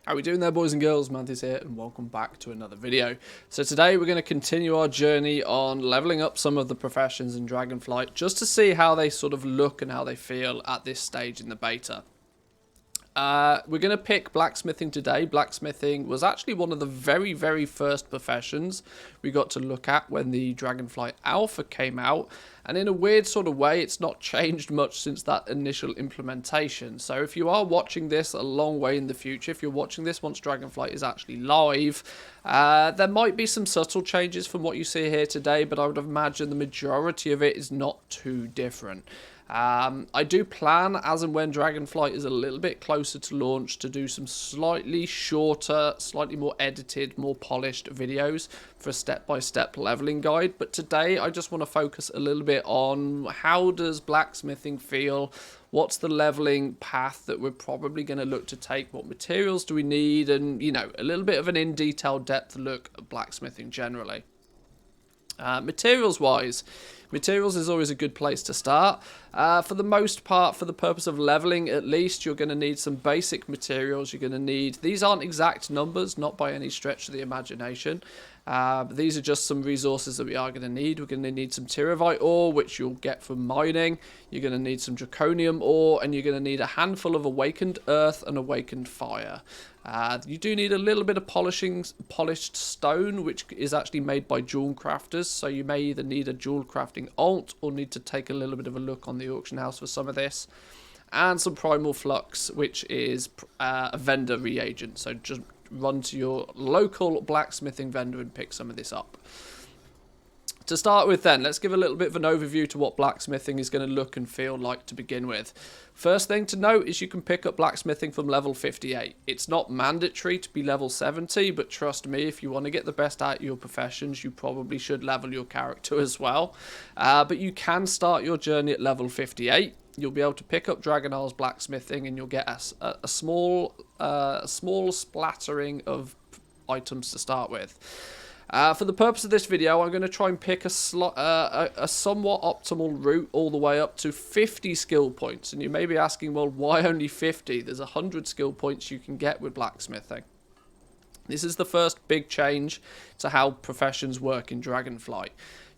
How we doing there, boys and girls? Manthieus here, and welcome back to another video. So today we're going to continue our journey on leveling up some of the professions in Dragonflight, just to see how they sort of look and how they feel at this stage in the beta. We're going to pick blacksmithing today. Blacksmithing was actually one of the very first professions we got to look at when the Dragonflight Alpha came out. And in a weird sort of way, it's not changed much since that initial implementation. So if you are watching this a long way in the future, if you're watching this once Dragonflight is actually live, there might be some subtle changes from what you see here today, but I would imagine the majority of it is not too different. I do plan, as and when Dragonflight is a little bit closer to launch, to do some slightly shorter, slightly more edited, more polished videos for a step-by-step leveling guide. But today I just want to focus a little bit on how does blacksmithing feel, what's the leveling path that we're probably going to look to take, what materials do we need, and, you know, a little bit of an in-detail depth look at blacksmithing generally. Materials is always a good place to start. For the most part, for the purpose of leveling at least, you're going to need some basic materials. You're going to need, these aren't exact numbers, not by any stretch of the imagination. But these are just some resources that we are going to need. We're going to need some Tyrivite ore, which you'll get from mining. You're going to need some Draconium ore, and you're going to need a handful of awakened earth and awakened fire. You do need a little bit of polished stone, which is actually made by jewel crafters, so you may either need a jewel crafting alt or need to take a little bit of a look on the auction house for some of this. And some primal flux, which is a vendor reagent, so just run to your local blacksmithing vendor and pick some of this up. To start with then, let's give a little bit of an overview to what blacksmithing is going to look and feel like to begin with. First thing to note is you can pick up blacksmithing from level 58. It's not mandatory to be level 70, but trust me, if you want to get the best out of your professions, you probably should level your character as well. But you can start your journey at level 58. You'll be able to pick up Dragon Isle's blacksmithing, and you'll get a small splattering of items to start with. For the purpose of this video, I'm going to try and pick a somewhat optimal route all the way up to 50 skill points. And you may be asking, well, why only 50? There's 100 skill points you can get with blacksmithing. This is the first big change to how professions work in Dragonflight.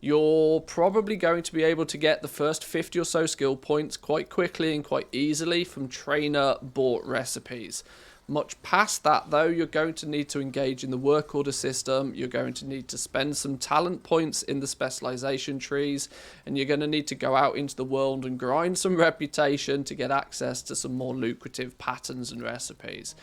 You're probably going to be able to get the first 50 or so skill points quite quickly and quite easily from trainer bought recipes. Much past that, though, you're going to need to engage in the work order system, you're going to need to spend some talent points in the specialization trees, and you're going to need to go out into the world and grind some reputation to get access to some more lucrative patterns and recipes.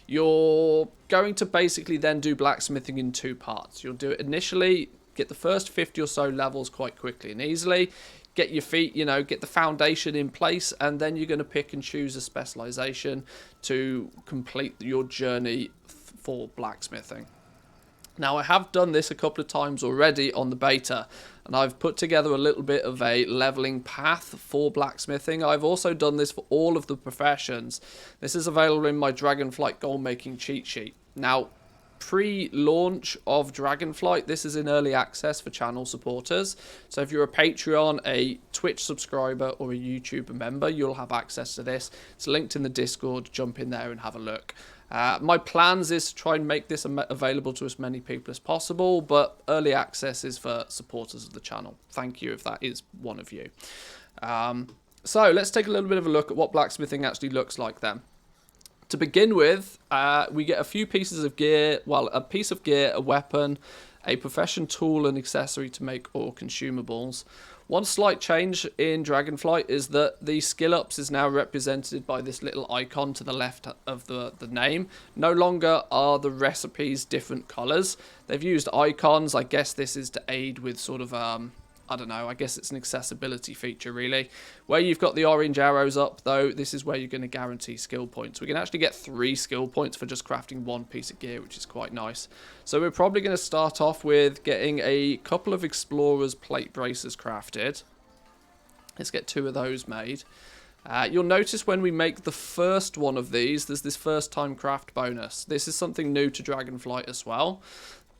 You're going to basically then do blacksmithing in two parts. You'll do it initially, get the first 50 or so levels quite quickly and easily, get your feet, get the foundation in place, and then you're going to pick and choose a specialization to complete your journey for blacksmithing. Now, I have done this a couple of times already on the beta, and I've put together a little bit of a leveling path for blacksmithing. I've also done this for all of the professions. This is available in my Dragonflight gold making cheat sheet. Now, pre-launch of Dragonflight, this is in early access for channel supporters, so if you're a Patreon, a Twitch subscriber, or a YouTube member, you'll have access to this. It's linked in the Discord. Jump in there and have a look. My plans is to try and make this available to as many people as possible, but early access is for supporters of the channel. Thank you if that is one of you. So let's take a little bit of a look at what blacksmithing actually looks like then. To begin with, we get a few pieces of gear, well, a piece of gear, a weapon, a profession tool and accessory to make ore consumables. One slight change in Dragonflight is that the skill ups is now represented by this little icon to the left of the name. No longer are the recipes different colours. They've used icons. I guess this is to aid with sort of I don't know, I guess it's an accessibility feature really. Where you've got the orange arrows up though, this is where you're going to guarantee skill points. We can actually get 3 skill points for just crafting one piece of gear, which is quite nice. So we're probably going to start off with getting a couple of Explorer's plate braces crafted. Let's get 2 of those made. You'll notice when we make the first one of these, there's this first time craft bonus. This is something new to Dragonflight as well.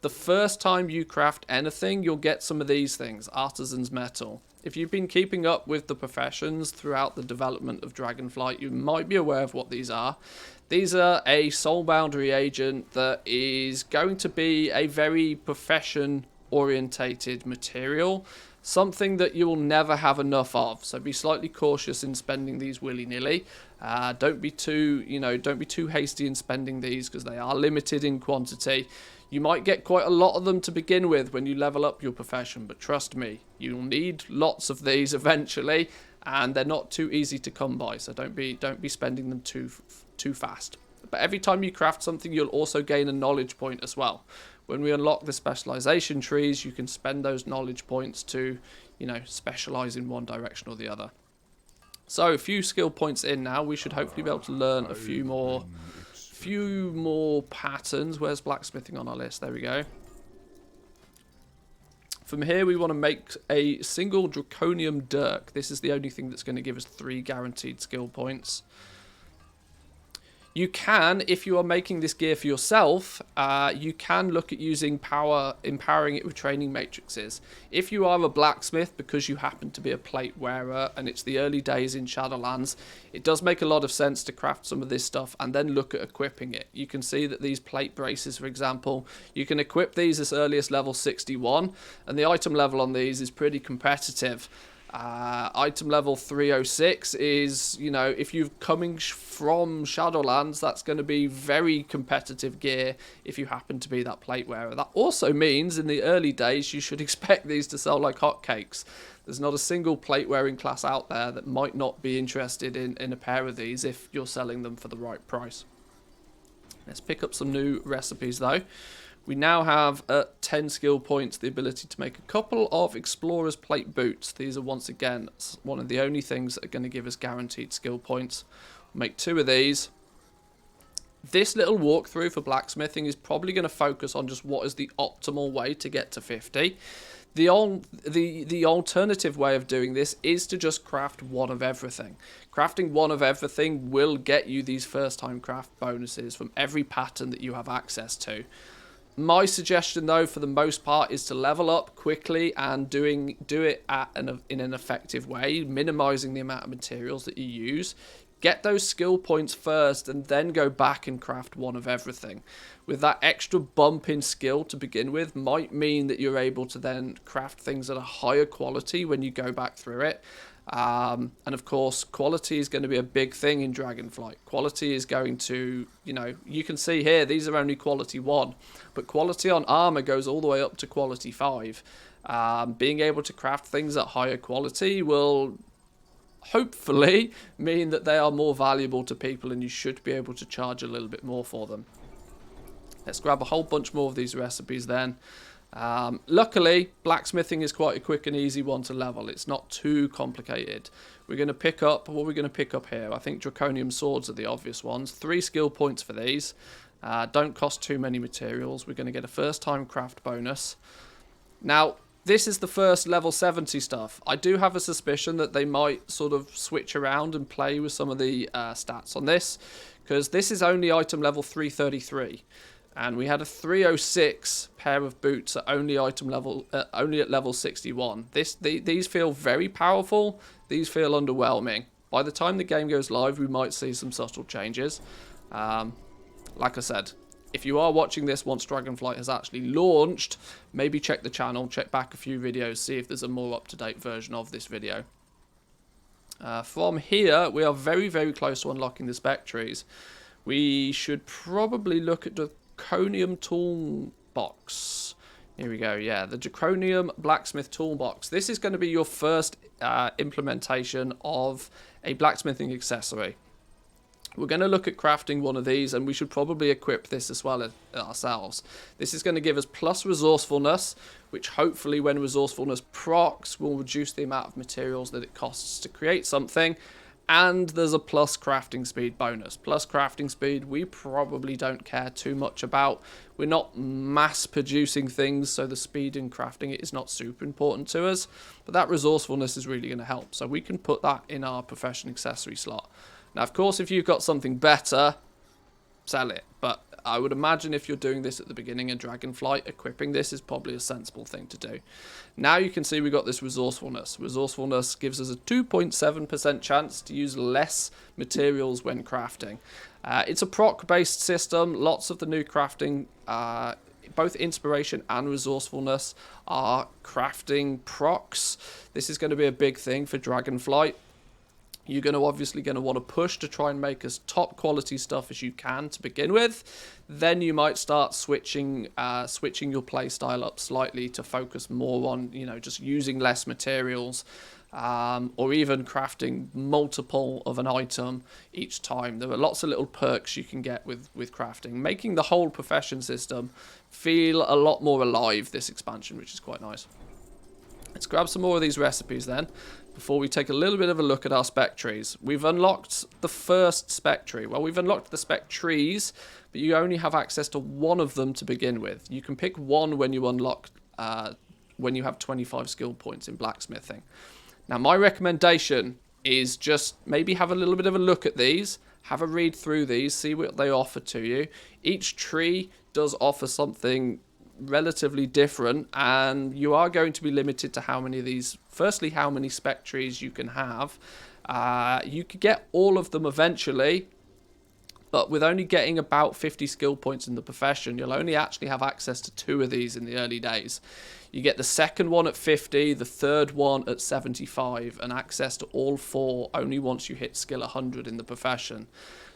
The first time you craft anything, you'll get some of these things, artisan's metal. If you've been keeping up with the professions throughout the development of Dragonflight, you might be aware of what these are. These are a soulbound reagent that is going to be a very profession-orientated material, something that you will never have enough of. So be slightly cautious in spending these willy-nilly. Don't be too hasty in spending these because they are limited in quantity. You might get quite a lot of them to begin with when you level up your profession, but trust me, you'll need lots of these eventually, and they're not too easy to come by. So don't be spending them too fast. But every time you craft something, you'll also gain a knowledge point as well. When we unlock the specialization trees, you can spend those knowledge points to, specialize in one direction or the other. So a few skill points in now, we should hopefully be able to learn a few more patterns. Where's blacksmithing on our list? There we go. From here, we want to make a single draconium dirk. This is the only thing that's going to give us 3 guaranteed skill points. You can, if you are making this gear for yourself, you can look at using empowering it with training matrices. If you are a blacksmith because you happen to be a plate wearer and it's the early days in Shadowlands, it does make a lot of sense to craft some of this stuff and then look at equipping it. You can see that these plate braces, for example, you can equip these as early as level 61, and the item level on these is pretty competitive. Item level 306 is, if you're coming from Shadowlands, that's going to be very competitive gear if you happen to be that plate wearer. That also means in the early days you should expect these to sell like hotcakes. There's not a single plate wearing class out there that might not be interested in a pair of these if you're selling them for the right price. Let's pick up some new recipes though. We now have at 10 skill points the ability to make a couple of Explorer's Plate boots. These are once again one of the only things that are going to give us guaranteed skill points. We'll make 2 of these. This little walkthrough for blacksmithing is probably going to focus on just what is the optimal way to get to 50. The alternative way of doing this is to just craft one of everything. Crafting one of everything will get you these first time craft bonuses from every pattern that you have access to. My suggestion, though, for the most part, is to level up quickly and do it in an effective way, minimizing the amount of materials that you use. Get those skill points first and then go back and craft one of everything. With that extra bump in skill to begin with might mean that you're able to then craft things at a higher quality when you go back through it. And of course, quality is going to be a big thing in Dragonflight. Quality is going to, you can see here, these are only quality 1, but quality on armor goes all the way up to quality 5. Being able to craft things at higher quality will hopefully mean that they are more valuable to people and you should be able to charge a little bit more for them. Let's grab a whole bunch more of these recipes then. Luckily, blacksmithing is quite a quick and easy one to level. It's not too complicated. We're going to pick up, what are we going to pick up here? I think draconium swords are the obvious ones. 3 skill points for these. Don't cost too many materials. We're going to get a first time craft bonus. Now, this is the first level 70 stuff. I do have a suspicion that they might sort of switch around and play with some of the stats on this, because this is only item level 333. And we had a 306 pair of boots at only at level 61. These feel very powerful. These feel underwhelming. By the time the game goes live, we might see some subtle changes. Like I said, if you are watching this once Dragonflight has actually launched, maybe check the channel, check back a few videos, see if there's a more up-to-date version of this video. From here, we are very, very close to unlocking the spec trees. We should probably look at the Draconium toolbox. Here we go. Yeah, the Draconium blacksmith toolbox. This is going to be your first implementation of a blacksmithing accessory. We're going to look at crafting one of these, and we should probably equip this as well as ourselves. This is going to give us plus resourcefulness, which hopefully when resourcefulness procs will reduce the amount of materials that it costs to create something. And there's a plus crafting speed bonus. Plus crafting speed, we probably don't care too much about. We're not mass producing things, so the speed in crafting it is not super important to us. But that resourcefulness is really going to help. So we can put that in our profession accessory slot. Now, of course, if you've got something better, sell it. But I would imagine if you're doing this at the beginning in Dragonflight, equipping this is probably a sensible thing to do. Now you can see we got this resourcefulness. Resourcefulness gives us a 2.7% chance to use less materials when crafting. It's a proc-based system. Lots of the new crafting, both inspiration and resourcefulness, are crafting procs. This is going to be a big thing for Dragonflight. You're going to obviously want to push to try and make as top quality stuff as you can to begin with. Then you might start switching your play style up slightly to focus more on, you know, just using less materials, or even crafting multiple of an item each time. There are lots of little perks you can get with crafting, making the whole profession system feel a lot more alive, this expansion, which is quite nice. Let's grab some more of these recipes then, before we take a little bit of a look at our spec trees. We've unlocked the first spec tree. Well, we've unlocked the spec trees, but you only have access to one of them to begin with. You can pick one when you unlock, when you have 25 skill points in blacksmithing. Now, my recommendation is just maybe have a little bit of a look at these, have a read through these, see what they offer to you. Each tree does offer something relatively different, and you are going to be limited to how many of these, firstly how many spec trees you can have. You could get all of them eventually, but with only getting about 50 skill points in the profession, you'll only actually have access to 2 of these in the early days. You get the second one at 50, the third one at 75, and access to all 4 only once you hit skill 100 in the profession.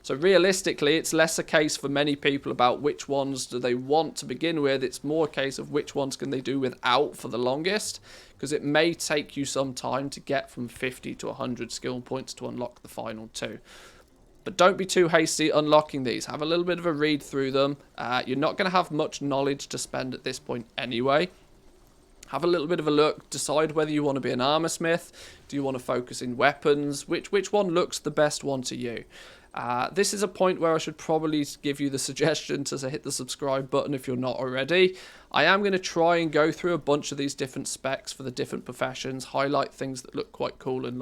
So realistically, it's less a case for many people about which ones do they want to begin with. It's more a case of which ones can they do without for the longest, because it may take you some time to get from 50 to 100 skill points to unlock the final 2. But don't be too hasty unlocking these. Have a little bit of a read through them. You're not going to have much knowledge to spend at this point anyway. Have a little bit of a look. Decide whether you want to be an armor smith. Do you want to focus in weapons? Which one looks the best one to you? This is a point where I should probably give you the suggestion to hit the subscribe button if you're not already. I am going to try and go through a bunch of these different specs for the different professions, highlight things that look quite cool and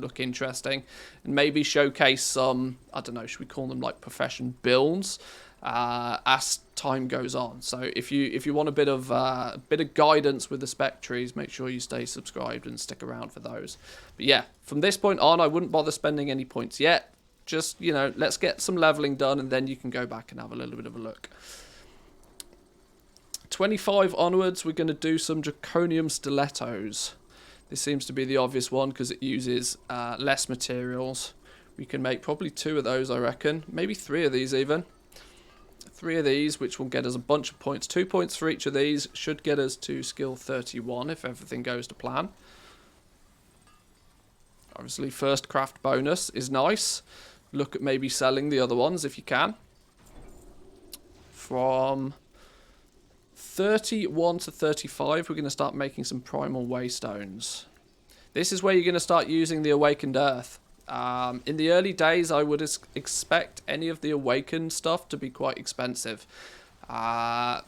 look interesting, and maybe showcase some, I don't know, should we call them like profession builds as time goes on. So if you want a bit of guidance with the spec trees, make sure you stay subscribed and stick around for those. But yeah, from this point on, I wouldn't bother spending any points yet. Just, you know, let's get some leveling done, and then you can go back and have a little bit of a look. 25 onwards, we're going to do some draconium stilettos. This seems to be the obvious one because it uses less materials. We can make probably 2 of those, I reckon. Maybe 3 of these even. 3 of these, which will get us a bunch of points. 2 points for each of these should get us to skill 31 if everything goes to plan. Obviously, first craft bonus is nice. Look at maybe selling the other ones if you can. From 31 to 35, we're going to start making some primal waystones. This is where you're going to start using the awakened earth. In the early days, I would expect any of the awakened stuff to be quite expensive. My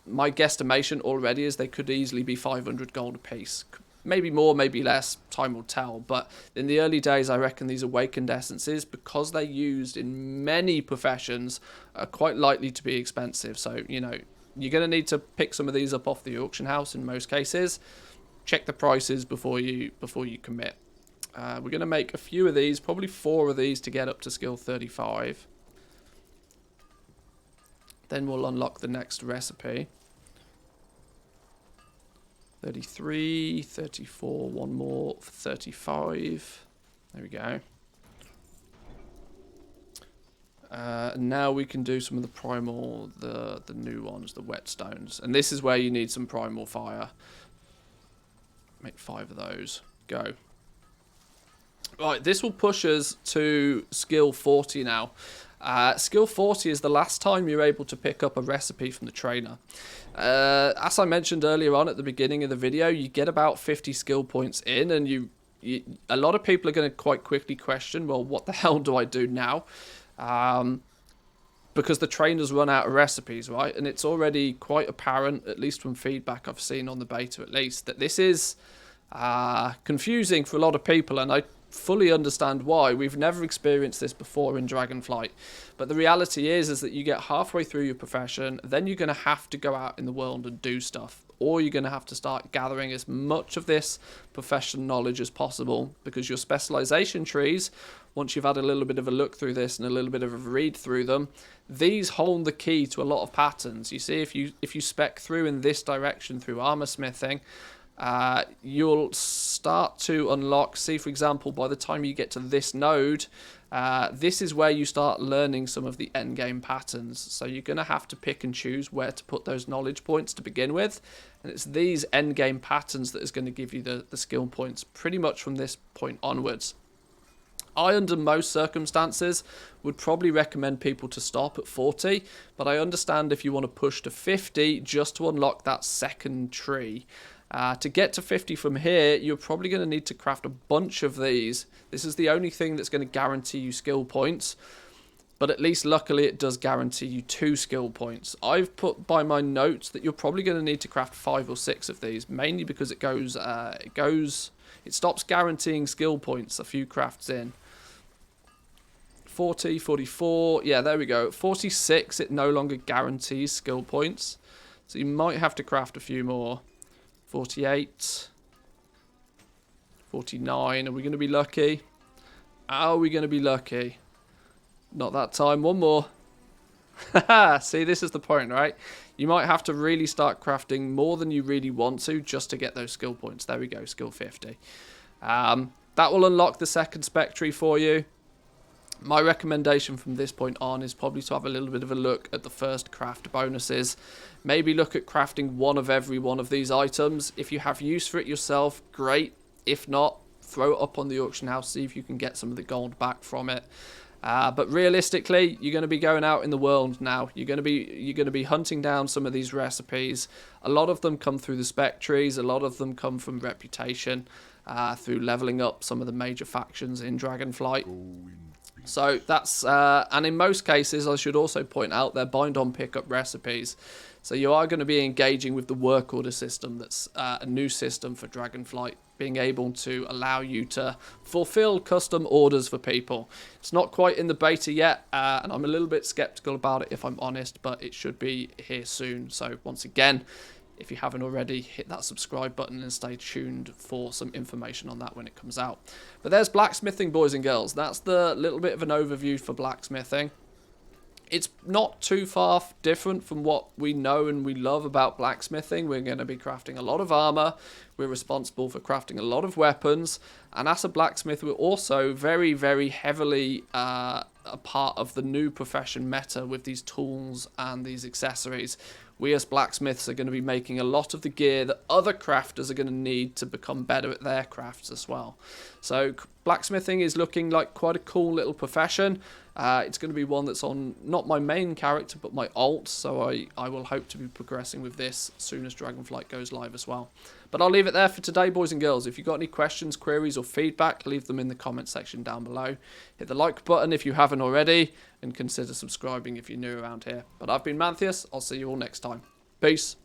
guesstimation already is they could easily be 500 gold a piece. Maybe more, maybe less, time will tell. But in the early days, I reckon these awakened essences, because they're used in many professions, are quite likely to be expensive. So, you know, you're going to need to pick some of these up off the auction house in most cases. Check the prices before you commit. We're going to make a few of these, probably 4 of these to get up to skill 35. Then we'll unlock the next recipe. 33, 34, one more, 35. There we go. Now we can do some of the primal, the new ones, the whetstones. And this is where you need some primal fire. Make 5 of those. Go. Right, this will push us to skill 40 now. Skill 40 is the last time you're able to pick up a recipe from the trainer. As I mentioned earlier on at the beginning of the video, you get about 50 skill points in, and a lot of people are going to quite quickly question, well, what the hell do I do now? Because the trainers run out of recipes, right? And it's already quite apparent, at least from feedback I've seen on the beta at least, that this is confusing for a lot of people, and I fully understand why. We've never experienced this before in Dragonflight. But the reality is that you get halfway through your profession, then you're going to have to go out in the world and do stuff. Or you're going to have to start gathering as much of this profession knowledge as possible, because your specialization trees, once you've had a little bit of a look through this and a little bit of a read through them, these hold the key to a lot of patterns. You see, if you spec through in this direction through armor smithing, you'll start to unlock, see for example, by the time you get to this node, this is where you start learning some of the endgame patterns. So you're going to have to pick and choose where to put those knowledge points to begin with. And it's these endgame patterns that is going to give you the skill points pretty much from this point onwards. I, under most circumstances, would probably recommend people to stop at 40, but I understand if you want to push to 50 just to unlock that second tree. To get to 50 from here, you're probably going to need to craft a bunch of these. This is the only thing that's going to guarantee you skill points, but at least luckily it does guarantee you 2 skill points. I've put by my notes that you're probably going to need to craft 5 or 6 of these, mainly because it stops guaranteeing skill points a few crafts in. 40, 44, yeah, there we go. 46, it no longer guarantees skill points, so you might have to craft a few more. 48, 49, are we going to be lucky? Are we going to be lucky? Not that time, one more. See, this is the point, right? You might have to really start crafting more than you really want to just to get those skill points. There we go, skill 50. That will unlock the second spec tree for you. My recommendation from this point on is probably to have a little bit of a look at the first craft bonuses. Maybe look at crafting one of every one of these items. If you have use for it yourself, great. If not, throw it up on the auction house, see if you can get some of the gold back from it. But realistically, you're going to be going out in the world now. You're going to be hunting down some of these recipes. A lot of them come through the spec trees. A lot of them come from reputation, through leveling up some of the major factions in Dragonflight. So that's, and in most cases, I should also point out, they're bind-on pickup recipes. So you are going to be engaging with the work order system. That's a new system for Dragonflight, being able to allow you to fulfill custom orders for people. It's not quite in the beta yet, and I'm a little bit skeptical about it if I'm honest, but it should be here soon. So once again, if you haven't already, hit that subscribe button and stay tuned for some information on that when it comes out. But there's blacksmithing, boys and girls. That's the little bit of an overview for blacksmithing. It's not too far different from what we know and we love about blacksmithing. We're going to be crafting a lot of armor. We're responsible for crafting a lot of weapons. And as a blacksmith, we're also very, very heavily a part of the new profession meta with these tools and these accessories. We as blacksmiths are going to be making a lot of the gear that other crafters are going to need to become better at their crafts as well. So blacksmithing is looking like quite a cool little profession. It's going to be one that's on not my main character but my alt, so I will hope to be progressing with this as soon as Dragonflight goes live as well. But I'll leave it there for today, boys and girls. If you've got any questions, queries or feedback, leave them in the comment section down below. Hit the like button if you haven't already, and consider subscribing if you're new around here. But I've been Manthieus. I'll see you all next time. Peace.